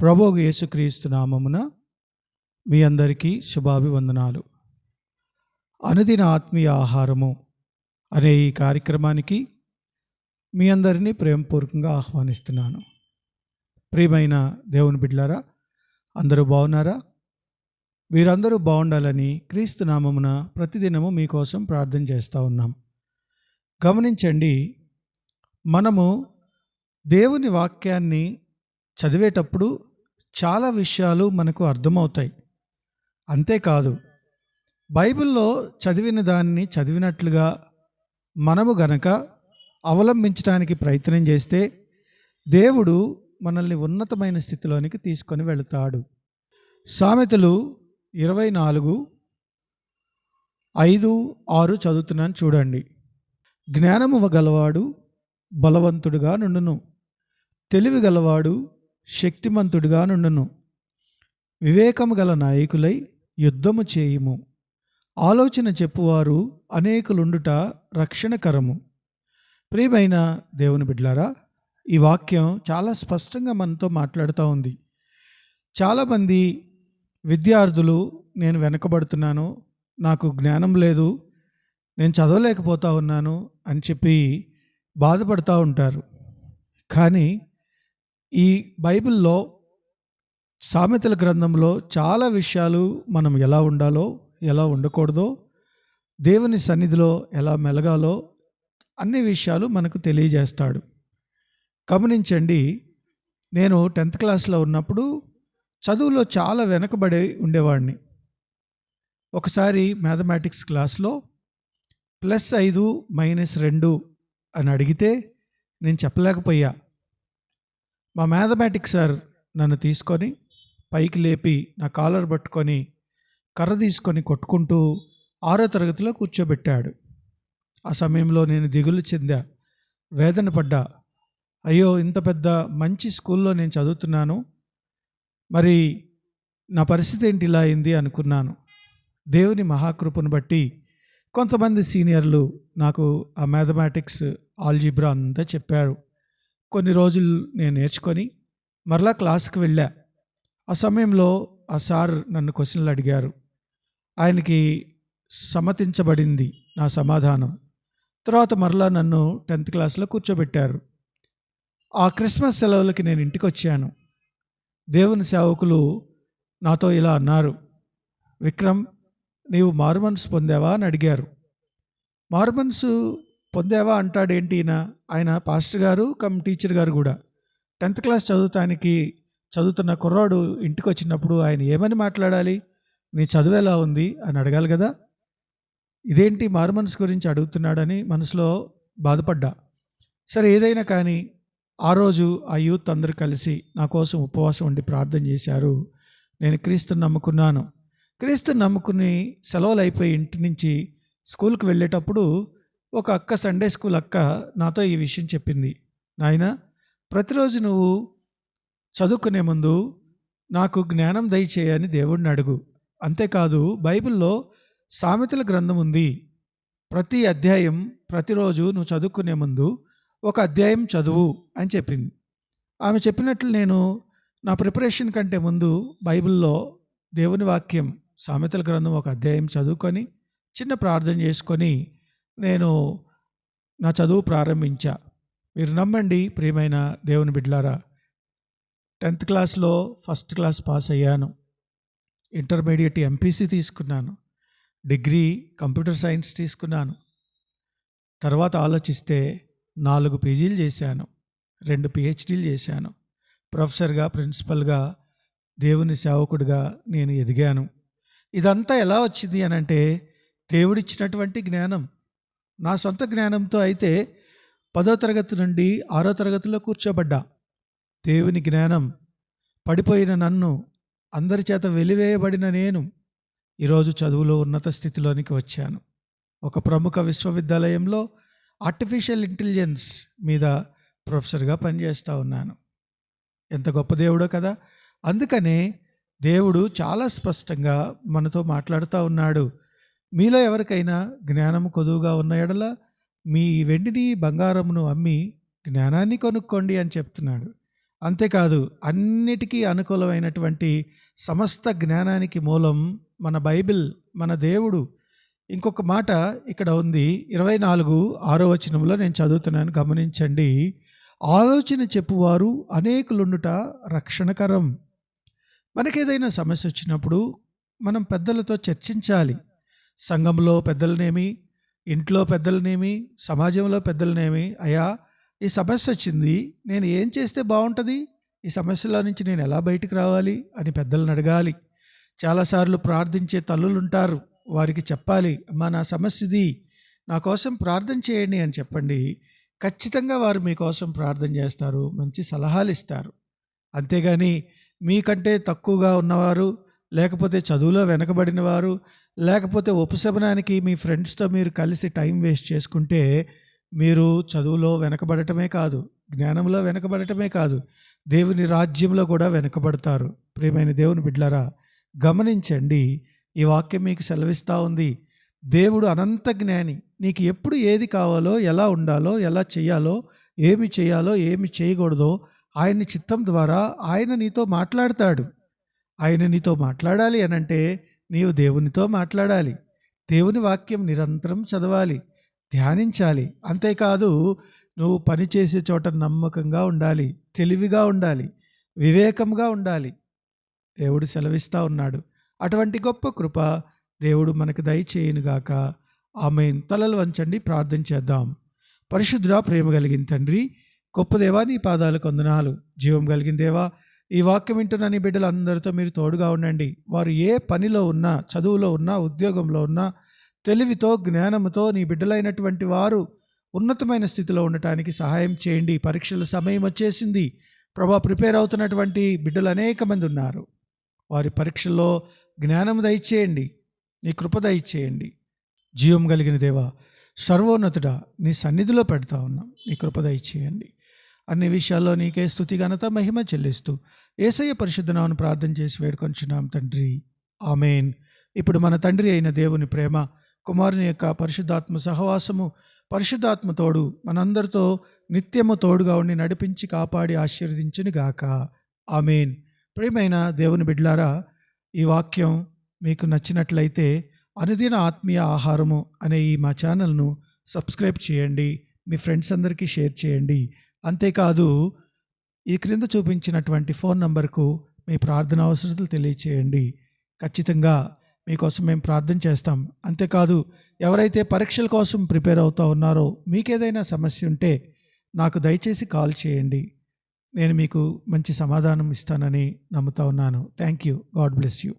ప్రభువు యేసుక్రీస్తు నామమున మీ అందరికీ శుభాభివందనాలు. అనుదిన ఆత్మీయ ఆహారము అనే ఈ కార్యక్రమానికి మీ అందరినీ ప్రేమపూర్వకంగా ఆహ్వానిస్తున్నాను. ప్రియమైన దేవుని బిడ్డలారా, అందరూ బాగున్నారా? మీరందరూ బాగుండాలని క్రీస్తు నామమున ప్రతిదినము మీకోసం ప్రార్థన చేస్తూ ఉన్నాం. గమనించండి, మనము దేవుని వాక్యాన్ని చదివేటప్పుడు చాలా విషయాలు మనకు అర్థమవుతాయి. అంతేకాదు, బైబిల్లో చదివిన దాన్ని చదివినట్లుగా మనము గనక అవలంబించడానికి ప్రయత్నం చేస్తే దేవుడు మనల్ని ఉన్నతమైన స్థితిలోనికి తీసుకొని వెళతాడు. సామెతలు 24:5-6 చదువుతున్నాను, చూడండి. జ్ఞానము గలవాడు బలవంతుడుగా నుండును, తెలివి గలవాడు శక్తిమంతుడిగా నుండును. వివేకము గల నాయకులై యుద్ధము చేయుము, ఆలోచన చెప్పువారు అనేకులుండుట రక్షణకరము. ప్రియమైన దేవుని బిడ్డలారా, ఈ వాక్యం చాలా స్పష్టంగా మనతో మాట్లాడుతూ ఉంది. చాలామంది విద్యార్థులు నేను వెనకబడుతున్నాను, నాకు జ్ఞానం లేదు, నేను చదవలేకపోతా ఉన్నాను అని చెప్పి బాధపడుతూ ఉంటారు. కానీ ఈ బైబిల్లో సామెతల గ్రంథంలో చాలా విషయాలు మనం ఎలా ఉండాలో, ఎలా ఉండకూడదో, దేవుని సన్నిధిలో ఎలా మెలగాలో అన్ని విషయాలు మనకు తెలియజేస్తాడు. గమనించండి, నేను 10th క్లాస్లో ఉన్నప్పుడు చదువులో చాలా వెనకబడి ఉండేవాడిని. ఒకసారి మ్యాథమెటిక్స్ క్లాస్లో +5 -2 అని అడిగితే నేను చెప్పలేకపోయా. మా మ్యాథమెటిక్స్ సార్ నన్ను తీసుకొని పైకి లేపి నా కాలర్ పట్టుకొని కర్ర తీసుకొని కొట్టుకుంటూ 6వ తరగతిలో కూర్చోబెట్టాడు. ఆ సమయంలో నేను దిగులు చెందా, వేదన పడ్డా. అయ్యో, ఇంత పెద్ద మంచి స్కూల్లో నేను చదువుతున్నాను, మరి నా పరిస్థితి ఏంటి ఇలా అయింది అనుకున్నాను. దేవుని మహాకృపను బట్టి కొంతమంది సీనియర్లు నాకు ఆ మ్యాథమెటిక్స్ ఆల్జీబ్రా అంతా చెప్పారు. కొన్ని రోజులు నేను నేర్చుకొని మరలా క్లాస్కి వెళ్ళా. ఆ సమయంలో ఆ సార్ నన్ను క్వశ్చన్లు అడిగారు. ఆయనకి సమ్మతించబడింది నా సమాధానం. తర్వాత మరలా నన్ను 10th క్లాస్లో కూర్చోబెట్టారు. ఆ క్రిస్మస్ సెలవులకి నేను ఇంటికి వచ్చాను. దేవుని సేవకులు నాతో ఇలా అన్నారు, విక్రమ్, నీవు మారుమనసు పొందావా అని అడిగారు. మారుమనసు పొందావా అంటాడేంటి ఆయన పాస్టర్ గారు కమ్ టీచర్ గారు కూడా. 10th క్లాస్ చదువుతున్న కుర్రాడు ఇంటికి వచ్చినప్పుడు ఆయన ఏమని మాట్లాడాలి? నీ చదువు ఎలా ఉంది అని అడగాలి కదా. ఇదేంటి మారుమనసు గురించి అడుగుతున్నాడని మనసులో బాధపడ్డా. సరే, ఏదైనా కానీ ఆ రోజు ఆ యూత్ అందరూ కలిసి నా కోసం ఉపవాసం ఉండి ప్రార్థన చేశారు. నేను క్రీస్తుని నమ్ముకున్నాను. క్రీస్తుని నమ్ముకుని సెలవులు అయిపోయి ఇంటి నుంచి స్కూల్కి వెళ్ళేటప్పుడు ఒక అక్క, సండే స్కూల్ అక్క నాతో ఈ విషయం చెప్పింది. నాయనా, ప్రతిరోజు నువ్వు చదువుకునే ముందు నాకు జ్ఞానం దయచేయని దేవుడిని అడుగు. అంతేకాదు, బైబిల్లో సామెతల గ్రంథం ఉంది. ప్రతి అధ్యాయం ప్రతిరోజు నువ్వు చదువుకునే ముందు ఒక అధ్యాయం చదువు అని చెప్పింది. ఆమె చెప్పినట్లు నేను నా ప్రిపరేషన్ కంటే ముందు బైబిల్లో దేవుని వాక్యం సామెతల గ్రంథం ఒక అధ్యాయం చదువుకొని చిన్న ప్రార్థన చేసుకొని నేను నా చదువు ప్రారంభించా. మీరు నమ్మండి ప్రియమైన దేవుని బిడ్డలారా, 10th క్లాస్లో 1st క్లాస్ పాస్ అయ్యాను. ఇంటర్మీడియట్ ఎంపీసీ తీసుకున్నాను. డిగ్రీ కంప్యూటర్ సైన్స్ తీసుకున్నాను. తర్వాత ఆలోచిస్తే 4 పీజీలు చేశాను, 2 PhDలు చేశాను. ప్రొఫెసర్గా, ప్రిన్సిపల్గా, దేవుని సేవకుడిగా నేను ఎదిగాను. ఇదంతా ఎలా వచ్చింది అని అంటే దేవుడిచ్చినటువంటి జ్ఞానం. నా సొంత జ్ఞానంతో అయితే 10వ తరగతి నుండి 6వ తరగతిలో కూర్చోబడ్డా. దేవుని జ్ఞానం పడిపోయిన నన్ను, అందరి చేత వెలివేయబడిన నేను ఈరోజు చదువులో ఉన్నత స్థితిలోనికి వచ్చాను. ఒక ప్రముఖ విశ్వవిద్యాలయంలో ఆర్టిఫిషియల్ ఇంటెలిజెన్స్ మీద ప్రొఫెసర్గా పనిచేస్తూ ఉన్నాను. ఎంత గొప్ప దేవుడో కదా. అందుకనే దేవుడు చాలా స్పష్టంగా మనతో మాట్లాడుతూ ఉన్నాడు. మీలో ఎవరికైనా జ్ఞానము కొదువుగా ఉన్న ఎడల మీ వెండిని బంగారమును అమ్మి జ్ఞానాన్ని కొనుక్కోండి అని చెప్తున్నాడు. అంతేకాదు అన్నిటికీ అనుకూలమైనటువంటి సమస్త జ్ఞానానికి మూలం మన బైబిల్, మన దేవుడు. ఇంకొక మాట ఇక్కడ ఉంది, 24 వచనంలో నేను చదువుతున్నాను, గమనించండి. ఆలోచన చెప్పువారు అనేకులుండుట రక్షణకరం. మనకేదైనా సమస్య వచ్చినప్పుడు మనం పెద్దలతో చర్చించాలి. సంఘంలో పెద్దలనేమి, ఇంట్లో పెద్దలనేమి, సమాజంలో పెద్దలనేమి, అయ్యా ఈ సమస్య వచ్చింది, నేను ఏం చేస్తే బాగుంటుంది, ఈ సమస్యలో నుంచి నేను ఎలా బయటికి రావాలి అని పెద్దలను అడగాలి. చాలాసార్లు ప్రార్థించే తల్లులు ఉంటారు, వారికి చెప్పాలి, అమ్మా నా సమస్య ఇది, నా కోసం ప్రార్థన చేయండి అని చెప్పండి. ఖచ్చితంగా వారు మీకోసం ప్రార్థన చేస్తారు, మంచి సలహాలు ఇస్తారు. అంతేగాని మీకంటే తక్కువగా ఉన్నవారు, లేకపోతే చదువులో వెనకబడిన వారు, లేకపోతే ఉపశమనానికి మీ ఫ్రెండ్స్తో మీరు కలిసి టైం వేస్ట్ చేసుకుంటే మీరు చదువులో వెనకబడటమే కాదు, జ్ఞానంలో వెనకబడటమే కాదు, దేవుని రాజ్యంలో కూడా వెనకబడతారు. ప్రియమైన దేవుని బిడ్డలారా, గమనించండి, ఈ వాక్యం మీకు సెలవిస్తూ ఉంది, దేవుడు అనంత జ్ఞాని. నీకు ఎప్పుడు ఏది కావాలో, ఎలా ఉండాలో, ఎలా చేయాలో, ఏమి చేయాలో, ఏమి చేయకూడదో ఆయన చిత్తం ద్వారా ఆయన నీతో మాట్లాడతాడు. ఆయన నీతో మాట్లాడాలి అనంటే నీవు దేవునితో మాట్లాడాలి. దేవుని వాక్యం నిరంతరం చదవాలి, ధ్యానించాలి. అంతేకాదు, నువ్వు పనిచేసే చోట నమ్మకంగా ఉండాలి, తెలివిగా ఉండాలి, వివేకంగా ఉండాలి. దేవుడు సెలవిస్తూ ఉన్నాడు. అటువంటి గొప్ప కృప దేవుడు మనకు దయచేయునుగాక. ఆమేన్. తలలు వంచండి, ప్రార్థన చేద్దాం. పరిశుద్ధుడా, ప్రేమ కలిగిన తండ్రి, గొప్ప దేవా, నీ పాదాలకు వందనాలు. జీవం కలిగిన దేవా, ఈ వాక్యం వింటున్న నీ బిడ్డలందరితో మీరు తోడుగా ఉండండి. వారు ఏ పనిలో ఉన్నా, చదువులో ఉన్నా, ఉద్యోగంలో ఉన్నా, తెలివితో, జ్ఞానంతో నీ బిడ్డలైనటువంటి వారు ఉన్నతమైన స్థితిలో ఉండటానికి సహాయం చేయండి. పరీక్షల సమయం వచ్చేసింది ప్రభా. ప్రిపేర్ అవుతున్నటువంటి బిడ్డలు అనేక మంది ఉన్నారు. వారి పరీక్షల్లో జ్ఞానం దయచేయండి, నీ కృప దయచేయండి. జీవం కలిగిన దేవా, సర్వోన్నతుడా, నీ సన్నిధిలో పెడతా ఉన్నాం, నీ కృప దయచేయండి. అన్ని విషయాల్లో నీకే స్తుతి, ఘనత, మహిమ చెల్లిస్తూ యేసయ్య పరిశుద్ధ నామమున ప్రార్థన చేసి వేడుకొంచున్నాం తండ్రి, ఆమేన్. ఇప్పుడు మన తండ్రి అయిన దేవుని ప్రేమ, కుమారుని యొక్క పరిశుద్ధాత్మ సహవాసము, పరిశుద్ధాత్మ తోడు మనందరితో నిత్యము తోడుగా ఉండి నడిపించి కాపాడి ఆశీర్వదించును గాక. ఆమేన్. ప్రియమైన దేవుని బిడ్డలారా, ఈ వాక్యం మీకు నచ్చినట్లయితే అనుదిన ఆత్మీయ ఆహారము అనే ఈ మా ఛానల్ను సబ్స్క్రైబ్ చేయండి, మీ ఫ్రెండ్స్ అందరికీ షేర్ చేయండి. అంతేకాదు, ఈ క్రింద చూపించినటువంటి ఫోన్ నంబర్కు మీ ప్రార్థన అవసరతలు తెలియచేయండి. ఖచ్చితంగా మీకోసం మేము ప్రార్థన చేస్తాం. అంతేకాదు, ఎవరైతే పరీక్షల కోసం ప్రిపేర్ అవుతూ ఉన్నారో, మీకేదైనా సమస్య ఉంటే నాకు దయచేసి కాల్ చేయండి. నేను మీకు మంచి సమాధానం ఇస్తానని నమ్ముతా ఉన్నాను. Thank you. God bless you.